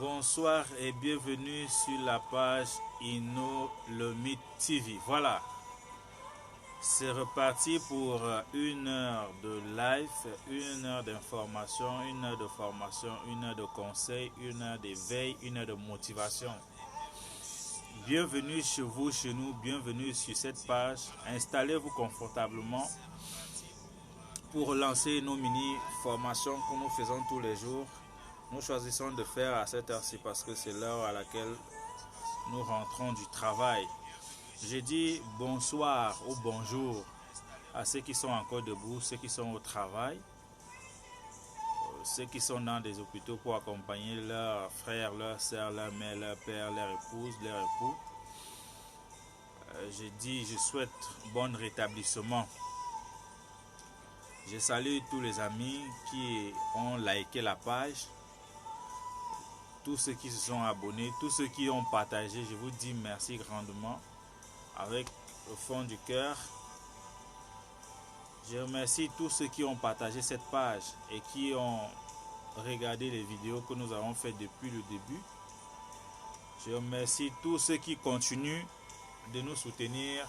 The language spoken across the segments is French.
Bonsoir et bienvenue sur la page InnoLemit TV. Voilà, c'est reparti pour une heure de live, une heure d'information, une heure de formation, une heure de conseil, une heure d'éveil, une heure de motivation. Bienvenue chez vous, chez nous, bienvenue sur cette page. Installez-vous confortablement pour lancer nos mini-formations que nous faisons tous les jours. Nous choisissons de faire à cette heure-ci parce que c'est l'heure à laquelle nous rentrons du travail. Je dis bonsoir ou bonjour à ceux qui sont encore debout, ceux qui sont au travail, ceux qui sont dans des hôpitaux pour accompagner leurs frères, leurs sœurs, leurs mères, leurs pères, leurs épouses, leurs époux. Je souhaite bon rétablissement. Je salue tous les amis qui ont liké la page. Tous ceux qui se sont abonnés, tous ceux qui ont partagé, je vous dis merci grandement avec le fond du cœur. Je remercie tous ceux qui ont partagé cette page et qui ont regardé les vidéos que nous avons faites depuis le début. Je remercie tous ceux qui continuent de nous soutenir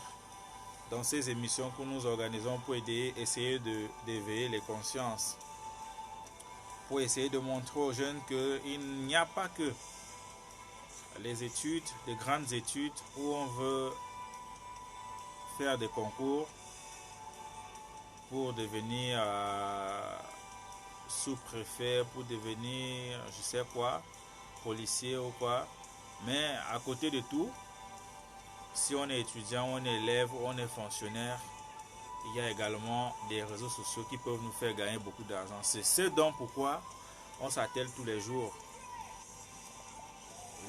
dans ces émissions que nous organisons pour essayer d'éveiller les consciences. Pour essayer de montrer aux jeunes qu'il n'y a pas que les études, les grandes études où on veut faire des concours pour devenir sous-préfet, pour devenir je sais quoi, policier ou quoi. Mais à côté de tout, si on est étudiant, on est élève, on est fonctionnaire, il y a également des réseaux sociaux qui peuvent nous faire gagner beaucoup d'argent. C'est ce dont pourquoi on s'attelle tous les jours.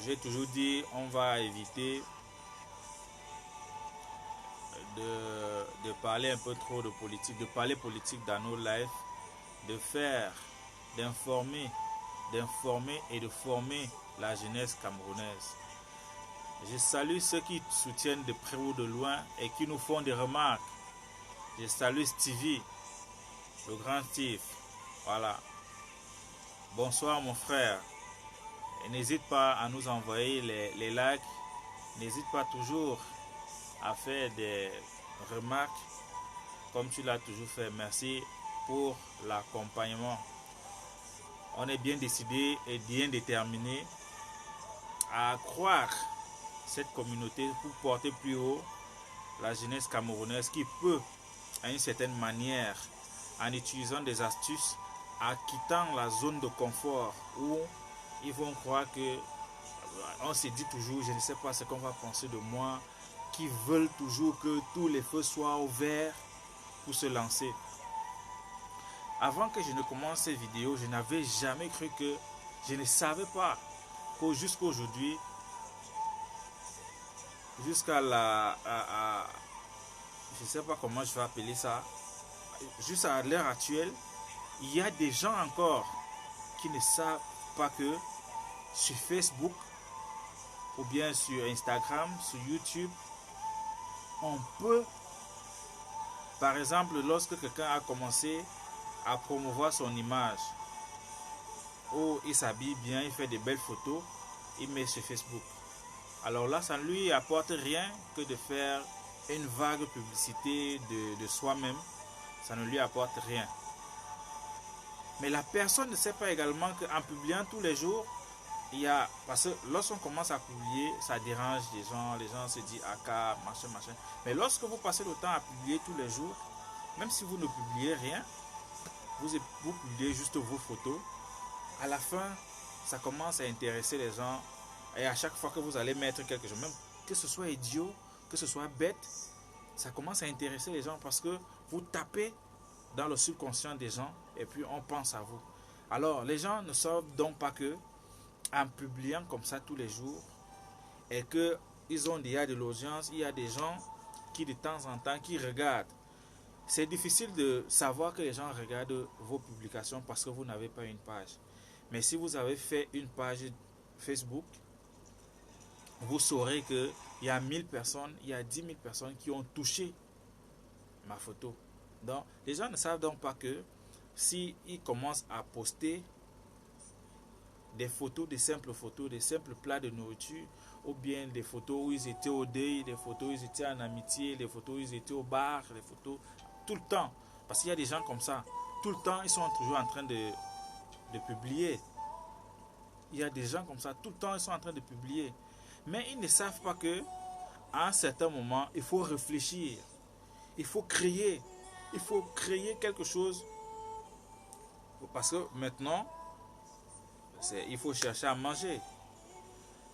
J'ai toujours dit, on va éviter de parler un peu trop de politique, de parler politique dans nos lives, d'informer et de former la jeunesse camerounaise. Je salue ceux qui soutiennent de près ou de loin et qui nous font des remarques. Je salue Stevie, le grand Steve. Voilà. Bonsoir mon frère. Et n'hésite pas à nous envoyer les likes. N'hésite pas toujours à faire des remarques comme tu l'as toujours fait. Merci pour l'accompagnement. On est bien décidé et bien déterminé à croire cette communauté pour porter plus haut la jeunesse camerounaise qui peut, à une certaine manière, en utilisant des astuces, en quittant la zone de confort où ils vont croire que on se dit toujours, je ne sais pas ce qu'on va penser de moi, qui veulent toujours que tous les feux soient ouverts pour se lancer. Avant que je ne commence ces vidéos, je n'avais jamais cru que, je ne savais pas que jusqu'à aujourd'hui, jusqu'à je ne sais pas comment je vais appeler ça, jusqu'à l'heure actuelle, il y a des gens encore qui ne savent pas que sur Facebook ou bien sur Instagram, sur YouTube, on peut, par exemple, lorsque quelqu'un a commencé à promouvoir son image, où il s'habille bien, il fait de belles photos, il met sur Facebook. Alors là, ça ne lui apporte rien que de faire une vague publicité de soi-même. Ça ne lui apporte rien. Mais la personne ne sait pas également qu'en publiant tous les jours, parce que lorsqu'on commence à publier, ça dérange les gens se disent ah machin. Mais lorsque vous passez le temps à publier tous les jours, même si vous ne publiez rien, vous publiez juste vos photos, à la fin, ça commence à intéresser les gens. Et à chaque fois que vous allez mettre quelque chose, même que ce soit idiot, que ce soit bête, ça commence à intéresser les gens parce que vous tapez dans le subconscient des gens et puis on pense à vous. Alors, les gens ne savent donc pas que en publiant comme ça tous les jours et qu'ils ont déjà de l'audience, il y a des gens qui de temps en temps qui regardent. C'est difficile de savoir que les gens regardent vos publications parce que vous n'avez pas une page. Mais si vous avez fait une page Facebook, vous saurez qu'il y a 1000 personnes, il y a 10 000 personnes qui ont touché ma photo. Donc, les gens ne savent donc pas que s'ils commencent à poster des photos, des simples plats de nourriture, ou bien des photos où ils étaient au deuil, des photos où ils étaient en amitié, des photos où ils étaient au bar, des photos tout le temps. Parce qu'il y a des gens comme ça, tout le temps, ils sont toujours en train de publier. Il y a des gens comme ça, tout le temps, ils sont en train de publier. Mais ils ne savent pas que à un certain moment, il faut réfléchir. Il faut créer quelque chose. Parce que maintenant, il faut chercher à manger.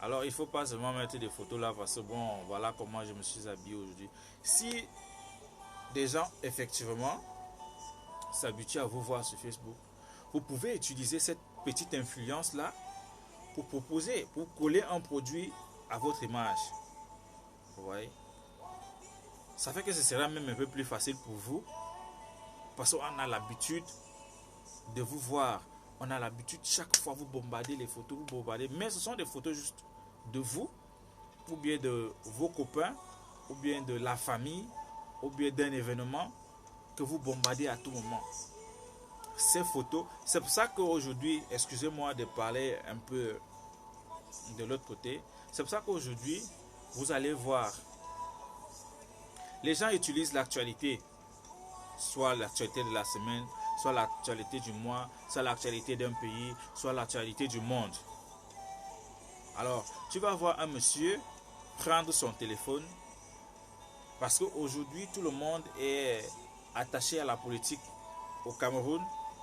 Alors, il ne faut pas seulement mettre des photos là parce que bon, voilà comment je me suis habillé aujourd'hui. Si des gens, effectivement, s'habituent à vous voir sur Facebook, vous pouvez utiliser cette petite influence là pour proposer, pour coller un produit à votre image. Vous voyez? Ça fait que ce sera même un peu plus facile pour vous parce qu'on a l'habitude de vous voir. On a l'habitude chaque fois vous bombarder les photos, vous bombarder. Mais ce sont des photos juste de vous, ou bien de vos copains, ou bien de la famille, ou bien d'un événement que vous bombardez à tout moment. Ces photos, c'est pour ça qu'aujourd'hui, excusez-moi de parler un peu de l'autre côté, c'est pour ça qu'aujourd'hui, vous allez voir, les gens utilisent l'actualité, soit l'actualité de la semaine, soit l'actualité du mois, soit l'actualité d'un pays, soit l'actualité du monde. Alors, tu vas voir un monsieur prendre son téléphone parce qu'aujourd'hui, tout le monde est attaché à la politique. Au Cameroun,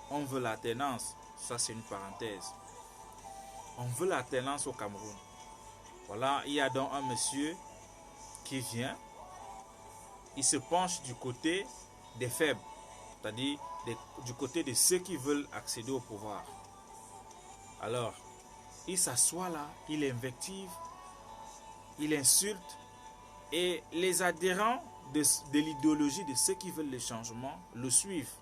on veut l'alternance. Ça, c'est une parenthèse. On veut l'alternance au Cameroun. Voilà, il y a donc un monsieur qui vient. Il se penche du côté des faibles, c'est-à-dire du côté de ceux qui veulent accéder au pouvoir. Alors, il s'assoit là, il invective, il insulte, et les adhérents de l'idéologie de ceux qui veulent le changement le suivent.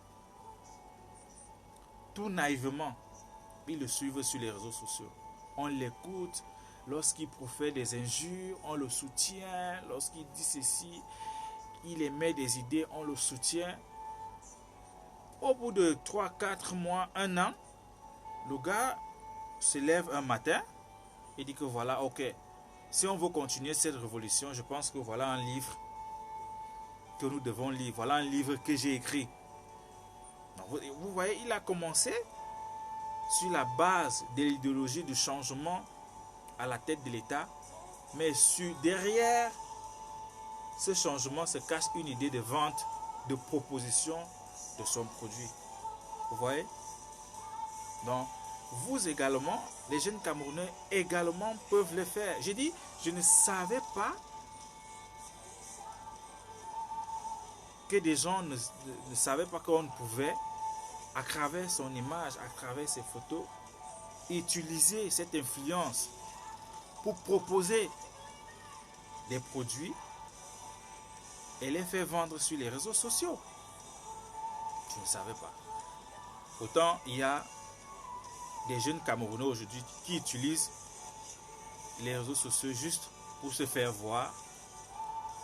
Tout naïvement, ils le suivent sur les réseaux sociaux. On l'écoute, lorsqu'il profère des injures, on le soutient, lorsqu'il dit ceci, il émet des idées, on le soutient. Au bout de 3, 4 mois, 1 an, le gars se lève un matin et dit que voilà, ok, si on veut continuer cette révolution, je pense que voilà un livre que nous devons lire. Voilà un livre que j'ai écrit. Donc, vous voyez, il a commencé sur la base de l'idéologie du changement à la tête de l'État, mais derrière ce changement se cache une idée de vente, de proposition de son produit. Vous voyez? Donc, vous également, les jeunes Camerounais également peuvent le faire. J'ai dit, je ne savais pas que des gens ne savaient pas qu'on pouvait, à travers son image, à travers ses photos, utiliser cette influence pour proposer des produits et les faire vendre sur les réseaux sociaux. Je ne savais pas. Autant il y a des jeunes Camerounais aujourd'hui qui utilisent les réseaux sociaux juste pour se faire voir,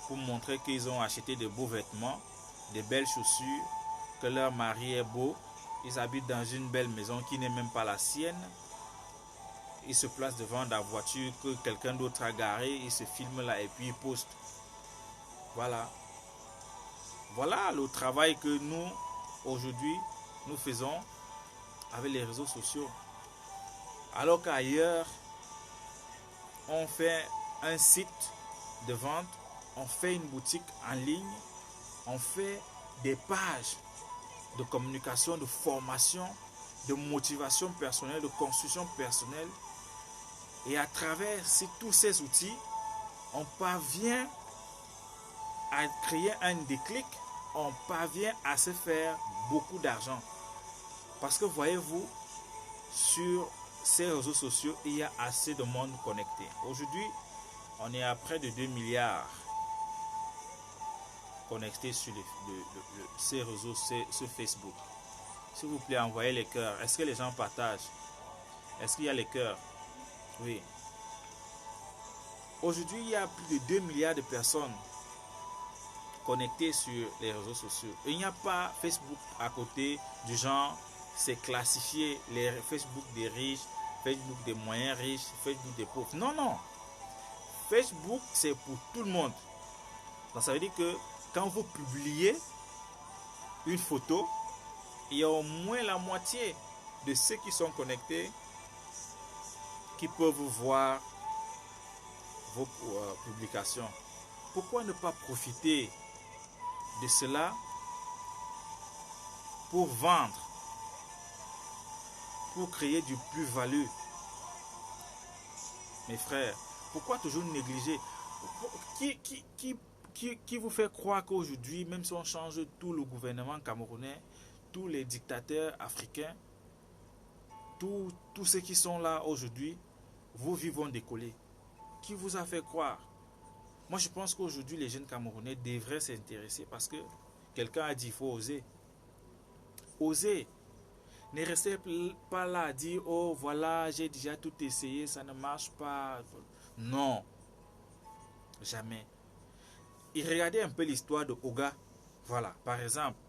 pour montrer qu'ils ont acheté de beaux vêtements, de belles chaussures, que leur mari est beau, ils habitent dans une belle maison qui n'est même pas la sienne. Ils se placent devant la voiture que quelqu'un d'autre a garée, ils se filment là et puis ils postent. Voilà. Voilà le travail que nous, aujourd'hui, nous faisons avec les réseaux sociaux. Alors qu'ailleurs, on fait un site de vente, on fait une boutique en ligne, on fait des pages de communication, de formation, de motivation personnelle, de construction personnelle. Et à travers tous ces outils, on parvient à créer un déclic, on parvient à se faire beaucoup d'argent. Parce que voyez-vous, sur ces réseaux sociaux, il y a assez de monde connecté. Aujourd'hui, on est à près de 2 milliards connectés sur ces réseaux, sur Facebook. S'il vous plaît, envoyez les cœurs. Est-ce que les gens partagent? Est-ce qu'il y a les cœurs? Oui. Aujourd'hui, il y a plus de 2 milliards de personnes connectées sur les réseaux sociaux. Il n'y a pas Facebook à côté du genre, c'est classifié les Facebook des riches, Facebook des moyens riches, Facebook des pauvres. Non, non. Facebook, c'est pour tout le monde. Donc, ça veut dire que quand vous publiez une photo, il y a au moins la moitié de ceux qui sont connectés qui peuvent voir vos publications. Pourquoi ne pas profiter de cela pour vendre, pour créer du plus-value? Mes frères, pourquoi toujours négliger? Qui vous fait croire qu'aujourd'hui, même si on change tout le gouvernement camerounais, tous les dictateurs africains, tous ceux qui sont là aujourd'hui, vos vies vont décoller? Qui vous a fait croire? Moi, je pense qu'aujourd'hui, les jeunes Camerounais devraient s'intéresser parce que quelqu'un a dit qu'il faut oser. Oser. Ne restez pas là à dire, oh voilà, j'ai déjà tout essayé, ça ne marche pas. Non. Jamais. Et regardez un peu l'histoire de Oga. Voilà, par exemple.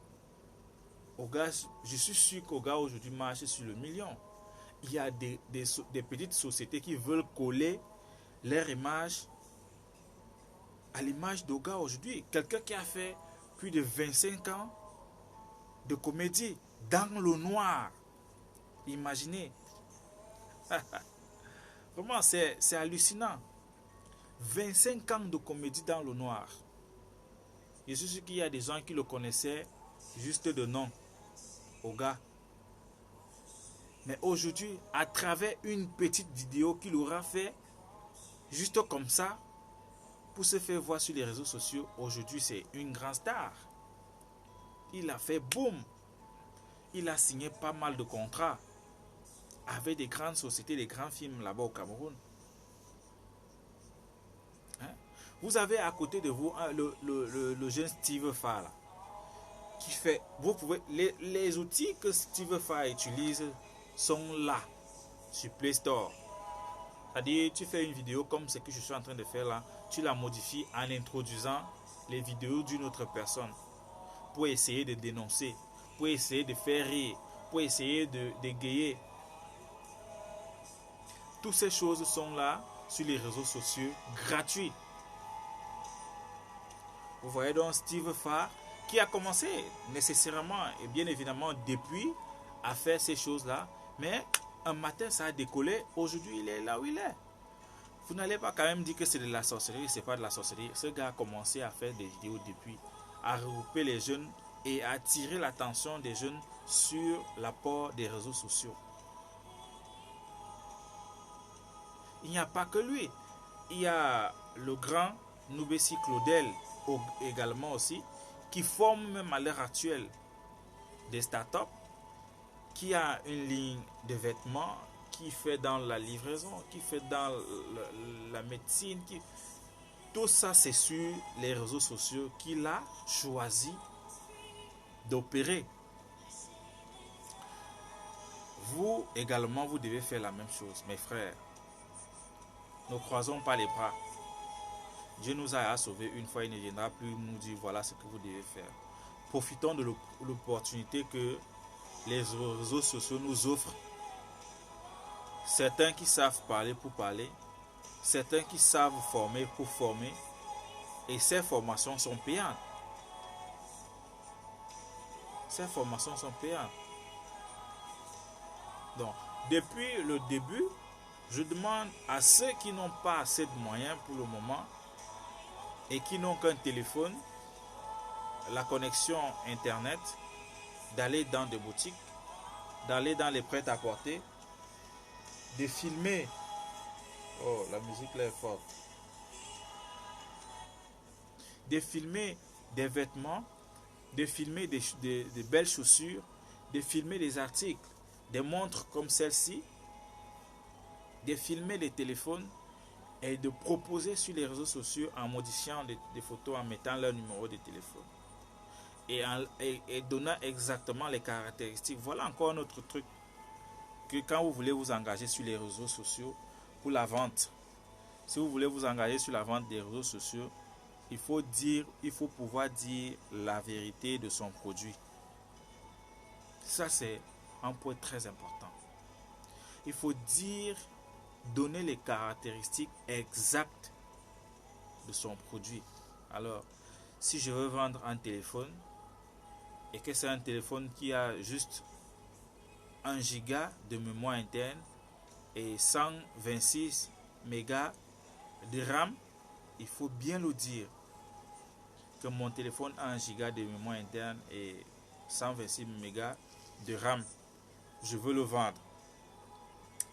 Oga, je suis sûr qu'Oga aujourd'hui marche sur le million. Il y a des petites sociétés qui veulent coller leur image à l'image d'Oga aujourd'hui. Quelqu'un qui a fait plus de 25 ans de comédie dans le noir. Imaginez. Vraiment, c'est hallucinant. 25 ans de comédie dans le noir. Je suis sûr qu'il y a des gens qui le connaissaient juste de nom. Oga. Mais aujourd'hui, à travers une petite vidéo qu'il aura fait, juste comme ça, pour se faire voir sur les réseaux sociaux, aujourd'hui c'est une grande star. Il a fait boum. Il a signé pas mal de contrats avec des grandes sociétés, des grands films là-bas au Cameroun. Hein? Vous avez à côté de vous le jeune Steve Farr là, qui fait, vous pouvez, les outils que Steve Farr utilise sont là sur Play Store. C'est-à-dire, tu fais une vidéo comme ce que je suis en train de faire là, tu la modifies en introduisant les vidéos d'une autre personne pour essayer de dénoncer, pour essayer de faire rire, pour essayer d'égayer. Toutes ces choses sont là sur les réseaux sociaux gratuits. Vous voyez donc Steve Farr qui a commencé nécessairement et bien évidemment depuis à faire ces choses-là, mais un matin ça a décollé, aujourd'hui il est là où il est. Vous n'allez pas quand même dire que c'est de la sorcellerie, c'est pas de la sorcellerie. Ce gars a commencé à faire des vidéos depuis, à regrouper les jeunes et à attirer l'attention des jeunes sur l'apport des réseaux sociaux. Il n'y a pas que lui. Il y a le grand Noubessi Claudel également aussi, qui forme même à l'heure actuelle des startups, qui a une ligne de vêtements, qui fait dans la livraison, qui fait dans la médecine. Tout ça, c'est sur les réseaux sociaux qu'il a choisi d'opérer. Vous également, vous devez faire la même chose, mes frères. Ne croisons pas les bras. Dieu nous a sauvés une fois, il ne viendra plus nous dire voilà ce que vous devez faire. Profitons de l'opportunité que les réseaux sociaux nous offrent. Certains qui savent parler pour parler, certains qui savent former pour former, et ces formations sont payantes. Ces formations sont payantes. Donc, depuis le début, je demande à ceux qui n'ont pas assez de moyens pour le moment et qui n'ont qu'un téléphone, la connexion internet, d'aller dans des boutiques, d'aller dans les prêt-à-porter, de filmer. Oh, la musique là est forte. De filmer des vêtements, de filmer des belles chaussures, de filmer des articles, des montres comme celle-ci, de filmer les téléphones et de proposer sur les réseaux sociaux en modifiant des photos, en mettant leur numéro de téléphone et donnant exactement les caractéristiques. Voilà encore un autre truc, que quand vous voulez vous engager sur les réseaux sociaux pour la vente, si vous voulez vous engager sur la vente des réseaux sociaux, il faut pouvoir dire la vérité de son produit. Ça, c'est un point très important. il faut donner les caractéristiques exactes de son produit. Alors, si je veux vendre un téléphone et que c'est un téléphone qui a juste 1 giga de mémoire interne et 126 mégas de RAM, il faut bien le dire que mon téléphone a 1 giga de mémoire interne et 126 mégas de RAM. Je veux le vendre.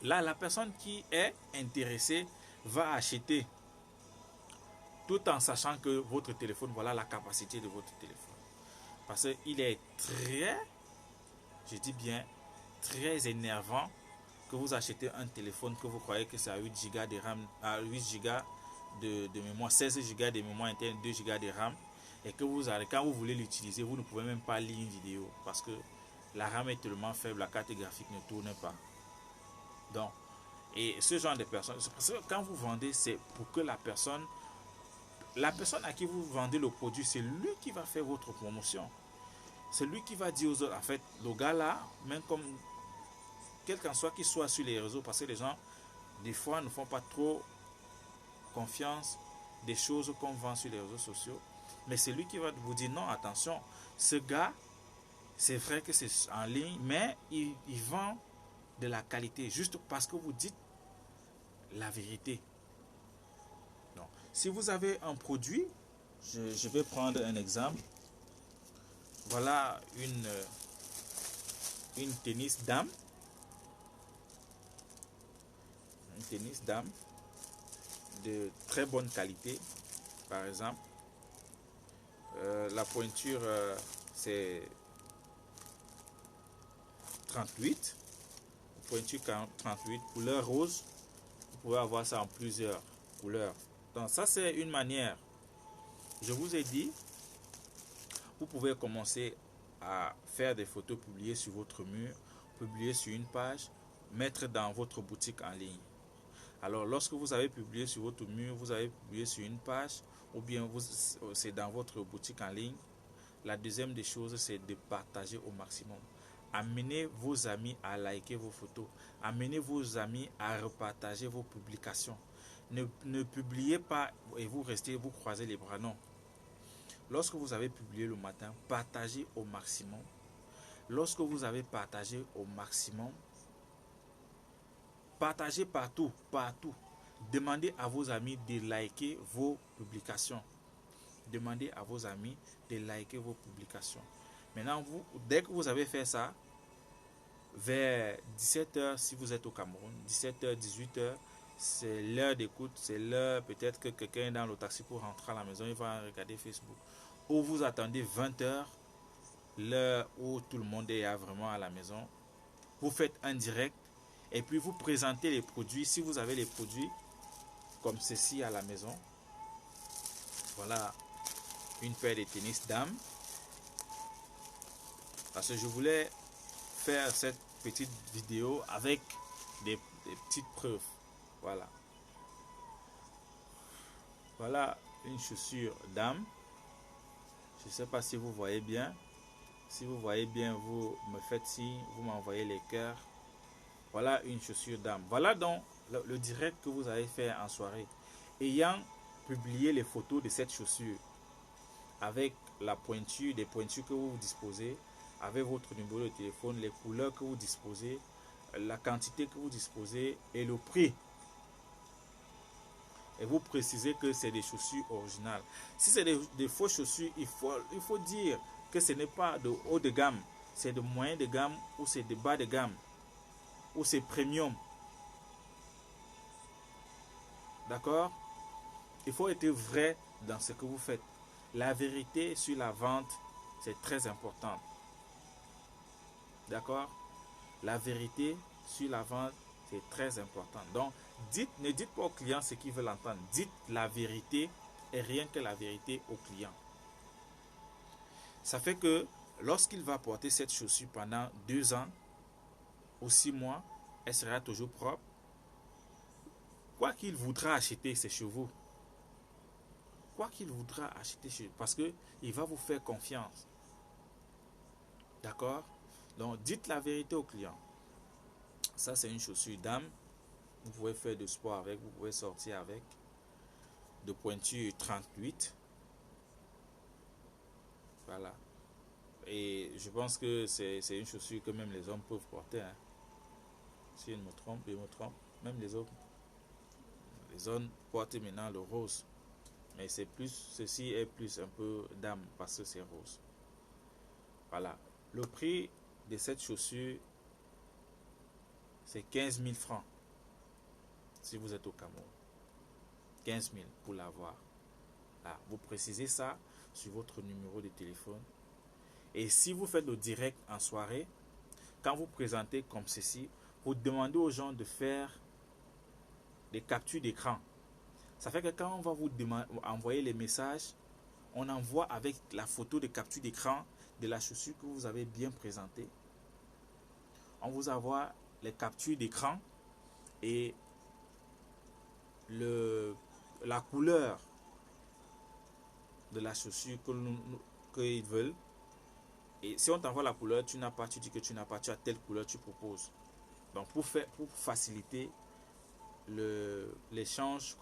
Là, la personne qui est intéressée va acheter tout en sachant que votre téléphone, voilà la capacité de votre téléphone. Parce qu'il est je dis bien, très énervant que vous achetez un téléphone que vous croyez que c'est à 8 Go de RAM, à 8 Go de mémoire, 16 Go de mémoire interne, 2 Go de RAM, et que quand vous voulez l'utiliser, vous ne pouvez même pas lire une vidéo parce que la RAM est tellement faible, la carte graphique ne tourne pas. Donc, et ce genre de personnes, parce que quand vous vendez, c'est pour que la personne à qui vous vendez le produit, c'est lui qui va faire votre promotion. C'est lui qui va dire aux autres, en fait, le gars là, même comme, quel qu'en soit qu'il soit sur les réseaux, parce que les gens, des fois, ne font pas trop confiance des choses qu'on vend sur les réseaux sociaux. Mais c'est lui qui va vous dire, non, attention, ce gars, c'est vrai que c'est en ligne, mais il vend de la qualité, juste parce que vous dites la vérité. Donc, si vous avez un produit, je vais prendre un exemple. Voilà une tennis dame. Une tennis dame de très bonne qualité, par exemple. La pointure, c'est 38. Pointure 38, couleur rose. Vous pouvez avoir ça en plusieurs couleurs. Donc ça, c'est une manière. Je vous ai dit, vous pouvez commencer à faire des photos, publier sur votre mur, publier sur une page, mettre dans votre boutique en ligne. Alors, lorsque vous avez publié sur votre mur, vous avez publié sur une page, ou bien c'est dans votre boutique en ligne, la deuxième des choses, c'est de partager au maximum. Amenez vos amis à liker vos photos. Amenez vos amis à repartager vos publications. Ne publiez pas et vous croisez les bras. Non. Lorsque vous avez publié le matin, partagez au maximum. Lorsque vous avez partagé au maximum, partagez partout. Demandez à vos amis de liker vos publications. Demandez à vos amis de liker vos publications. Maintenant, dès que vous avez fait ça, vers 17h, si vous êtes au Cameroun, 17h, 18h, c'est l'heure d'écoute, c'est l'heure peut-être que quelqu'un est dans le taxi pour rentrer à la maison, il va regarder Facebook. Ou vous attendez 20h, l'heure où tout le monde est vraiment à la maison. Vous faites un direct et puis vous présentez les produits. Si vous avez les produits comme ceci à la maison, voilà une paire de tennis dames. Parce que je voulais faire cette petite vidéo avec des petites preuves. Voilà. Voilà une chaussure dame. Je ne sais pas si vous voyez bien. Si vous voyez bien, vous me faites signe, vous m'envoyez les cœurs. Voilà une chaussure dame. Voilà donc le direct que vous avez fait en soirée. Ayant publié les photos de cette chaussure avec la pointure, des pointures que vous disposez, avec votre numéro de téléphone, les couleurs que vous disposez, la quantité que vous disposez et le prix. Et vous précisez que c'est des chaussures originales. Si c'est des fausses chaussures, il faut dire que ce n'est pas de haut de gamme, c'est de moyen de gamme ou c'est de bas de gamme ou c'est premium. D'accord? Il faut être vrai dans ce que vous faites. La vérité sur la vente, c'est très important. D'accord? La vérité sur la vente, c'est très important. Donc, ne dites pas au client ce qu'il veut entendre. Dites la vérité et rien que la vérité au client. Ça fait que lorsqu'il va porter cette chaussure pendant 2 ans ou 6 mois, elle sera toujours propre. Quoi qu'il voudra acheter ses chevaux, parce qu'il va vous faire confiance. D'accord? Donc, dites la vérité au client. Ça, c'est une chaussure dame. Vous pouvez faire de sport avec, vous pouvez sortir avec. De pointure 38. Voilà. Et je pense que c'est une chaussure que même les hommes peuvent porter. Hein. Si je me trompe, même les hommes portent maintenant le rose. Mais c'est plus, ceci est plus un peu dame parce que c'est rose. Voilà. Le prix de cette chaussure, c'est 15 000 francs. Si vous êtes au Cameroun. 15 000 pour l'avoir. Là, vous précisez ça sur votre numéro de téléphone. Et si vous faites le direct en soirée, quand vous présentez comme ceci, vous demandez aux gens de faire des captures d'écran. Ça fait que quand on va vous envoyer les messages, on envoie avec la photo de capture d'écran de la chaussure que vous avez bien présentée. On vous envoie les captures d'écran et la couleur de la chaussure qu'ils veulent. Et si on t'envoie la couleur, tu dis que tu n'as pas, tu as telle couleur, tu proposes. Donc pour faciliter l'échange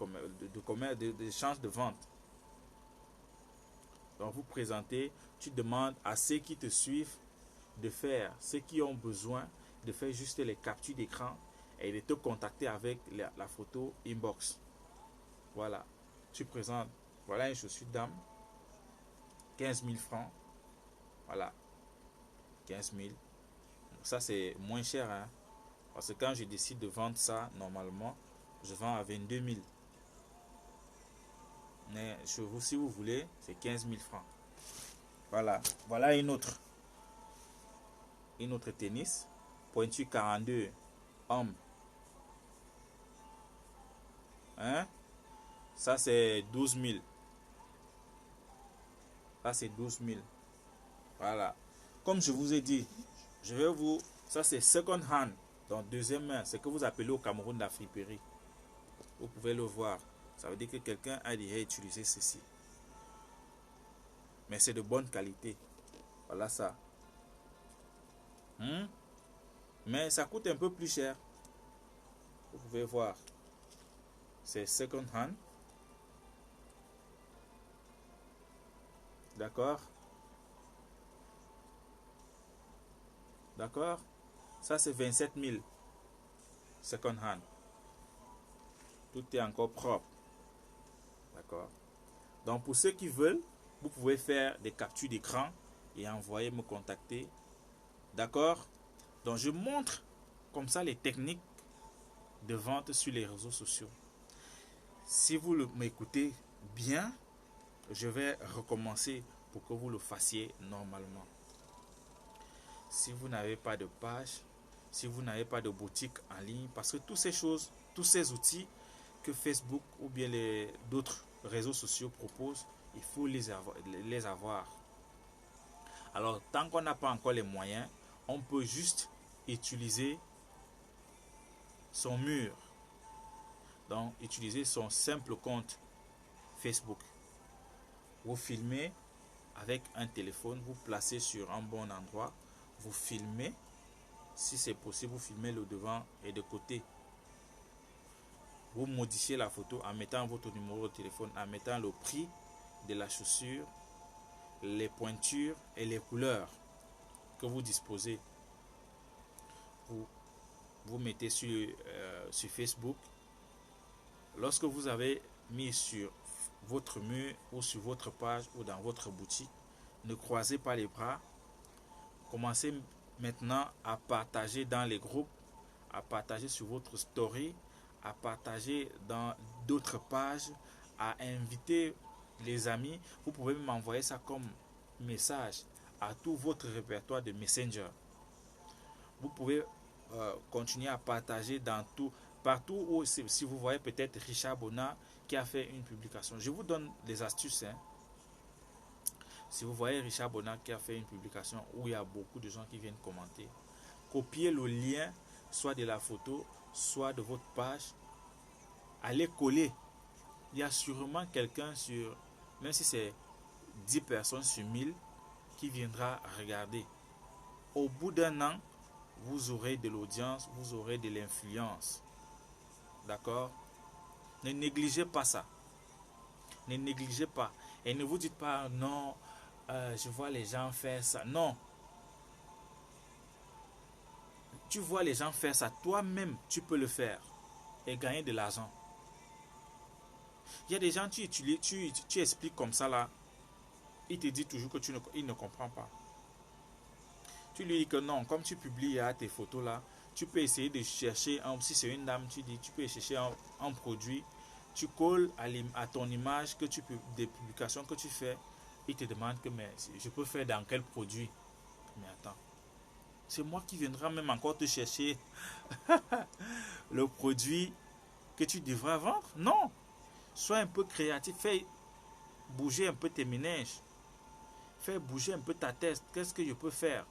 l'échange de vente. Donc vous présentez, tu demandes à ceux qui te suivent de faire, ceux qui ont besoin de faire juste les captures d'écran et de te contacter avec la photo inbox. Voilà, tu présentes, voilà une chaussure dame, 15 000 francs. Voilà, 15 000. Ça c'est moins cher, hein? Parce que quand je décide de vendre ça, normalement, je vends à 22 000. Mais chez vous, si vous voulez, c'est 15 000 francs. Voilà, voilà une autre tennis, pointure 42, homme. Hein? Ça c'est 12 000. Ça c'est 12 000. Voilà. Comme je vous ai dit, ça c'est second hand, donc deuxième main, c'est que vous appelez au Cameroun la friperie. Vous pouvez le voir. Ça veut dire que quelqu'un a déjà utilisé ceci. Mais c'est de bonne qualité. Voilà ça. Mais ça coûte un peu plus cher. Vous pouvez voir. C'est second hand. D'accord? D'accord? Ça c'est 27 000. Second hand. Tout est encore propre. D'accord? Donc pour ceux qui veulent, vous pouvez faire des captures d'écran et envoyer me contacter. D'accord? Donc je montre comme ça les techniques de vente sur les réseaux sociaux. Si vous m'écoutez bien, je vais recommencer pour que vous le fassiez normalement. Si vous n'avez pas de page, si vous n'avez pas de boutique en ligne, parce que toutes ces choses, tous ces outils que Facebook ou bien d'autres réseaux sociaux proposent, il faut les avoir. Alors, tant qu'on n'a pas encore les moyens, on peut juste utiliser son mur. Donc, utiliser son simple compte Facebook. Vous filmez avec un téléphone, vous placez sur un bon endroit, vous filmez. Si c'est possible, vous filmez le devant et de côté. Vous modifiez la photo en mettant votre numéro de téléphone, en mettant le prix de la chaussure, les pointures et les couleurs que vous disposez. Vous mettez sur Facebook. Lorsque vous avez mis sur votre mur ou sur votre page ou dans votre boutique, ne croisez pas les bras. Commencez maintenant à partager dans les groupes, à partager sur votre story, à partager dans d'autres pages, à inviter les amis. Vous pouvez m'envoyer ça comme message à tout votre répertoire de Messenger. Vous pouvez continuer à partager dans partout où, si vous voyez peut-être Richard Bona qui a fait une publication. Je vous donne des astuces. Si vous voyez Richard Bona qui a fait une publication où il y a beaucoup de gens qui viennent commenter, copiez le lien, soit de la photo, soit de votre page, allez coller. Il y a sûrement quelqu'un même si c'est 10 personnes sur 1000, qui viendra regarder. Au bout d'un an, vous aurez de l'audience, vous aurez de l'influence. D'accord? Ne négligez pas ça. Ne négligez pas. Et ne vous dites pas, non, je vois les gens faire ça. Non. Tu vois les gens faire ça. Toi-même, tu peux le faire. Et gagner de l'argent. Il y a des gens, tu expliques comme ça là. Il te dit toujours que il ne comprend pas. Tu lui dis que non, comme tu publies tes photos là, tu peux essayer de chercher, si c'est une dame, tu peux chercher un produit, tu colles à ton image, des publications que tu fais, il te demande que mais je peux faire dans quel produit. Mais attends, c'est moi qui viendrai même encore te chercher le produit que tu devras vendre. Non, sois un peu créatif, fais bouger un peu tes méninges, fais bouger un peu ta tête. Qu'est-ce que je peux faire?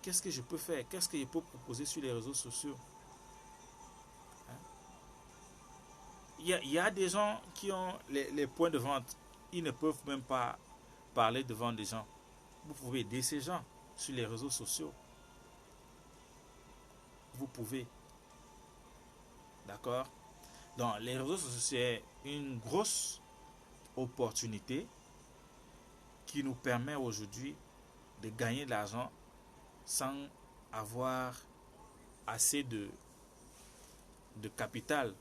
Qu'est-ce que je peux faire? Qu'est-ce que je peux proposer sur les réseaux sociaux? Il y a des gens qui ont les points de vente. Ils ne peuvent même pas parler devant des gens. Vous pouvez aider ces gens sur les réseaux sociaux. Vous pouvez. D'accord? Donc, les réseaux sociaux, c'est une grosse opportunité qui nous permet aujourd'hui de gagner de l'argent sans avoir assez de capital.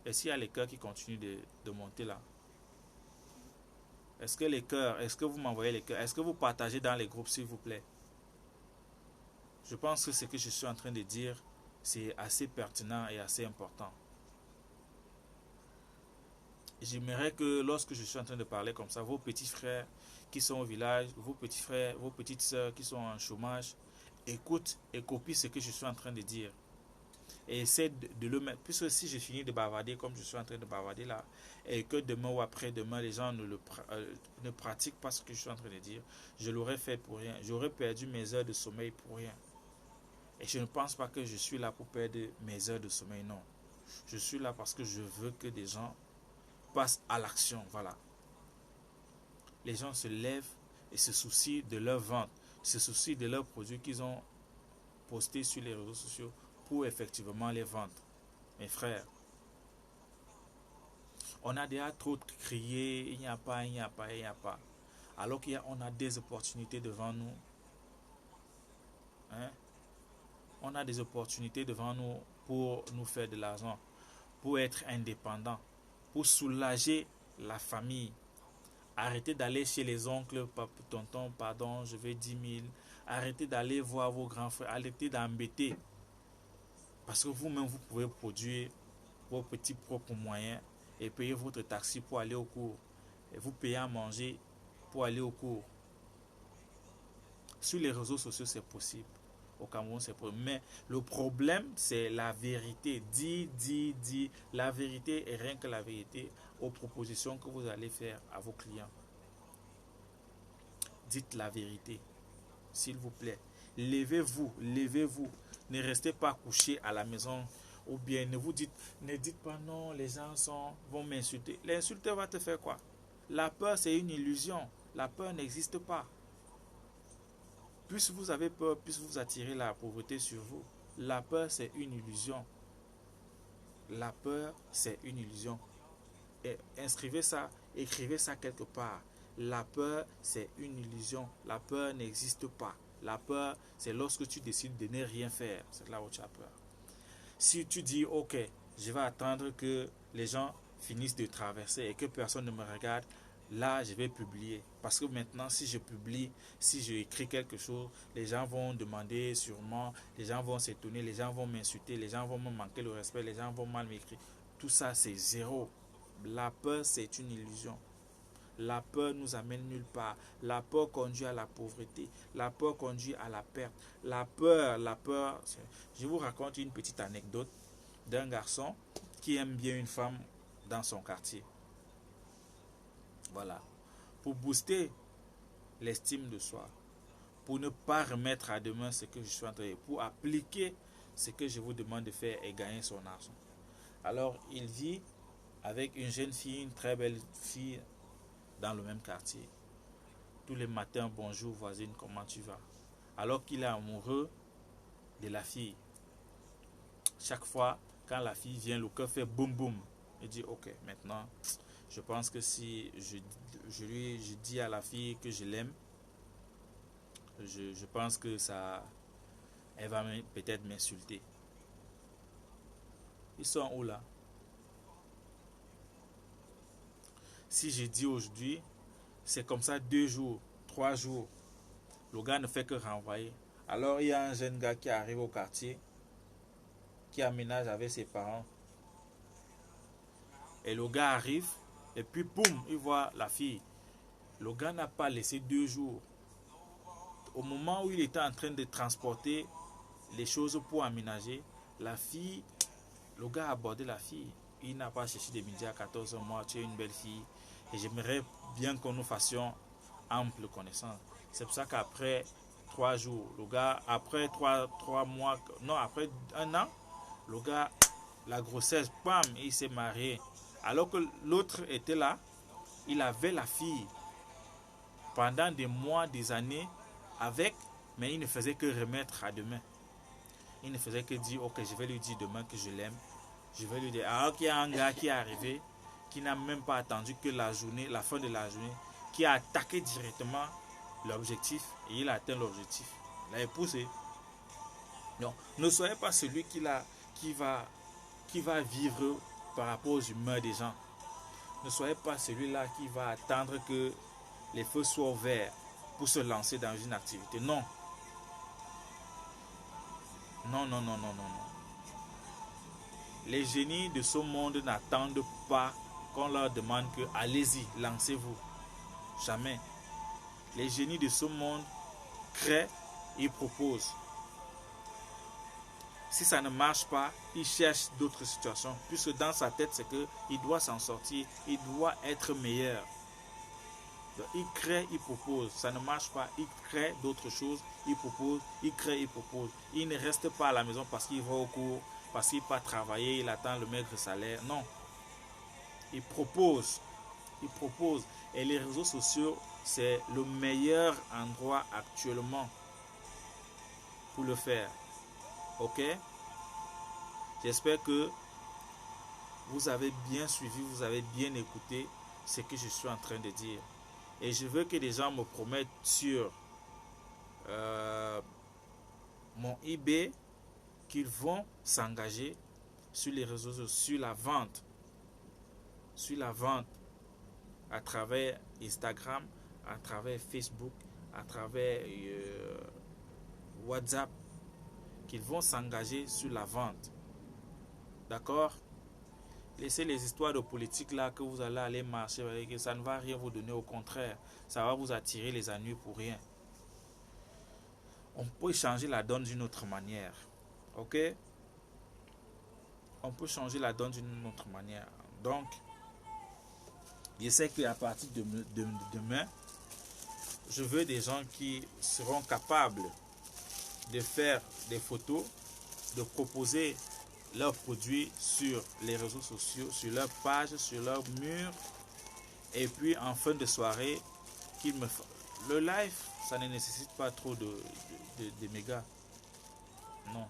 Est-ce qu'il y a les cœurs qui continuent de monter là? Est-ce que vous m'envoyez les cœurs? Est-ce que vous partagez dans les groupes, s'il vous plaît? Je pense que ce que je suis en train de dire, c'est assez pertinent et assez important. J'aimerais que lorsque je suis en train de parler comme ça, vos petits frères qui sont au village, vos petits frères, vos petites sœurs qui sont en chômage, écoutent et copient ce que je suis en train de dire. Et essaie de le mettre. Puisque si je finis de bavarder comme je suis en train de bavarder là, et que demain ou après-demain, les gens ne pratiquent pas ce que je suis en train de dire, je l'aurais fait pour rien. J'aurais perdu mes heures de sommeil pour rien. Et je ne pense pas que je suis là pour perdre mes heures de sommeil, non. Je suis là parce que je veux que des gens passent à l'action, voilà. Les gens se lèvent et se soucient de leur vente, se soucient de leurs produits qu'ils ont postés sur les réseaux sociaux pour effectivement les vendre. Mes frères, on a déjà trop crié, il n'y a pas, il n'y a pas, il n'y a pas. Alors qu'on a des opportunités devant nous. Hein? On a des opportunités devant nous pour nous faire de l'argent, pour être indépendant, pour soulager la famille. Arrêtez d'aller chez les oncles, tonton, pardon, je veux 10 000. Arrêtez d'aller voir vos grands frères. Arrêtez d'embêter. Parce que vous-même, vous pouvez produire vos petits propres moyens et payer votre taxi pour aller au cours. Et vous payez à manger pour aller au cours. Sur les réseaux sociaux, c'est possible. Au Cameroun, c'est possible. Mais le problème, c'est la vérité. Dis la vérité et rien que la vérité aux propositions que vous allez faire à vos clients. Dites la vérité, s'il vous plaît. Levez-vous, levez-vous. Ne restez pas couché à la maison. Ou bien ne dites pas non, les gens vont m'insulter. L'insulteur va te faire quoi? La peur, c'est une illusion. La peur n'existe pas. Plus vous avez peur, plus vous attirez la pauvreté sur vous. La peur, c'est une illusion. La peur, c'est une illusion. Et inscrivez ça, écrivez ça quelque part. La peur, c'est une illusion. La peur n'existe pas. La peur, c'est lorsque tu décides de ne rien faire. C'est là où tu as peur. Si tu dis, ok, je vais attendre que les gens finissent de traverser et que personne ne me regarde, là, je vais publier. Parce que maintenant, si je publie, si je écris quelque chose, les gens vont demander sûrement, les gens vont s'étonner, les gens vont m'insulter, les gens vont me manquer le respect, les gens vont mal m'écrire. Tout ça, c'est zéro. La peur, c'est une illusion. La peur nous amène nulle part. La peur conduit à la pauvreté. La peur conduit à la perte. La peur. Je vous raconte une petite anecdote d'un garçon qui aime bien une femme dans son quartier. Voilà. Pour booster l'estime de soi, pour ne pas remettre à demain ce que je suis en train de faire, pour appliquer ce que je vous demande de faire et gagner son argent. Alors, il vit avec une jeune fille, une très belle fille, dans le même quartier. Tous les matins, bonjour voisine, comment tu vas? Alors qu'il est amoureux de la fille. Chaque fois, quand la fille vient, le cœur fait boum boum. Il dit, ok, maintenant, je pense que si je dis à la fille que je l'aime, je pense que ça, elle va peut-être m'insulter. Ils sont où là? Si je dis aujourd'hui, c'est comme ça 2 jours, 3 jours, le gars ne fait que renvoyer. Alors il y a un jeune gars qui arrive au quartier, qui aménage avec ses parents. Et le gars arrive, et puis boum, il voit la fille. Le gars n'a pas laissé 2 jours. Au moment où il était en train de transporter les choses pour aménager, la fille, le gars a abordé la fille. Il n'a pas cherché de midi à 14 mois, tu es une belle fille. Et j'aimerais bien que nous fassions ample connaissance. C'est pour ça qu'après 3 jours, le gars, après 3 mois, non, après 1 an, le gars, la grossesse, bam, il s'est marié. Alors que l'autre était là, il avait la fille pendant des mois, des années avec, mais il ne faisait que remettre à demain. Il ne faisait que dire, ok, je vais lui dire demain que je l'aime. Je vais lui dire, alors qu'il y a un gars qui est arrivé, qui n'a même pas attendu que la fin de la journée, qui a attaqué directement l'objectif et il a atteint l'objectif. Il a épousé. Non, ne soyez pas celui qui va vivre par rapport aux humeurs des gens. Ne soyez pas celui-là qui va attendre que les feux soient verts pour se lancer dans une activité. Non. Non, non, non, non, non, non. Les génies de ce monde n'attendent pas qu'on leur demande que allez-y, lancez-vous. Jamais. Les génies de ce monde créent, ils proposent. Si ça ne marche pas, il cherche d'autres situations. Puisque dans sa tête, c'est qu'il doit s'en sortir, il doit être meilleur. Donc, il crée, il propose. Ça ne marche pas, il crée d'autres choses, il propose, il crée, il propose. Il ne reste pas à la maison parce qu'il va au cours, parce qu'il va travailler, il attend le maigre salaire. Non. Il propose. Il propose. Et les réseaux sociaux, c'est le meilleur endroit actuellement pour le faire. Ok? J'espère que vous avez bien suivi, vous avez bien écouté ce que je suis en train de dire. Et je veux que les gens me promettent sur mon eBay qu'ils vont s'engager sur les réseaux sociaux, sur la vente à travers Instagram, à travers Facebook, à travers WhatsApp, qu'ils vont s'engager sur la vente. D'accord? Laissez les histoires de politique là que vous allez aller marcher avec, ça ne va rien vous donner, au contraire, ça va vous attirer les ennuis pour rien. On peut changer la donne d'une autre manière. Ok? On peut changer la donne d'une autre manière. Donc, je sais qu'à partir de demain, je veux des gens qui seront capables de faire des photos, de proposer leurs produits sur les réseaux sociaux, sur leur page, sur leur mur. Et puis en fin de soirée, le live, ça ne nécessite pas trop de mégas. Non.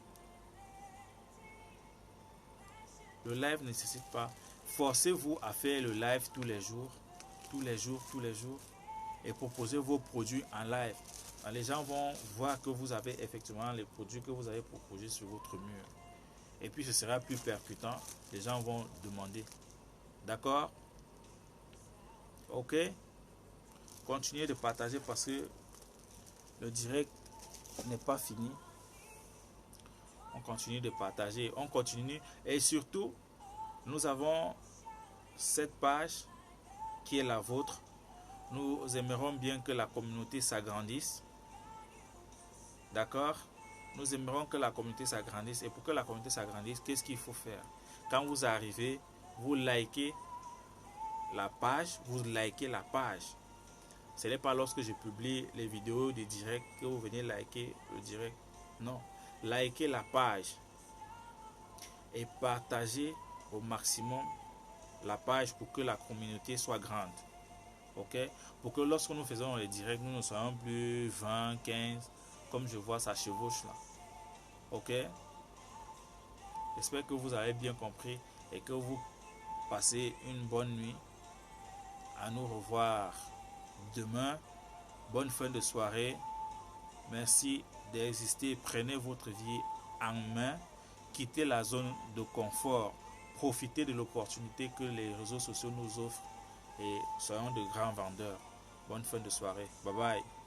Le live ne nécessite pas. Forcez-vous à faire le live tous les jours, tous les jours, tous les jours, et proposez vos produits en live. Les gens vont voir que vous avez effectivement les produits que vous avez proposés sur votre mur. Et puis ce sera plus percutant. Les gens vont demander. D'accord? Ok? Continuez de partager parce que le direct n'est pas fini. On continue de partager. On continue. Et surtout, nous avons cette page qui est la vôtre. Nous aimerions bien que la communauté s'agrandisse. D'accord? Nous aimerions que la communauté s'agrandisse. Et pour que la communauté s'agrandisse, qu'est-ce qu'il faut faire? Quand vous arrivez, vous likez la page. Vous likez la page. Ce n'est pas lorsque je publie les vidéos de direct que vous venez liker le direct. Non. Likez la page. Et partagez au maximum la page pour que la communauté soit grande. Ok? Pour que lorsque nous faisons les directs, nous ne soyons plus 20, 15, comme je vois ça chevauche là. Ok? J'espère que vous avez bien compris et que vous passez une bonne nuit. À nous revoir demain. Bonne fin de soirée. Merci d'exister. Prenez votre vie en main. Quittez la zone de confort. Profitez de l'opportunité que les réseaux sociaux nous offrent et soyons de grands vendeurs. Bonne fin de soirée. Bye bye.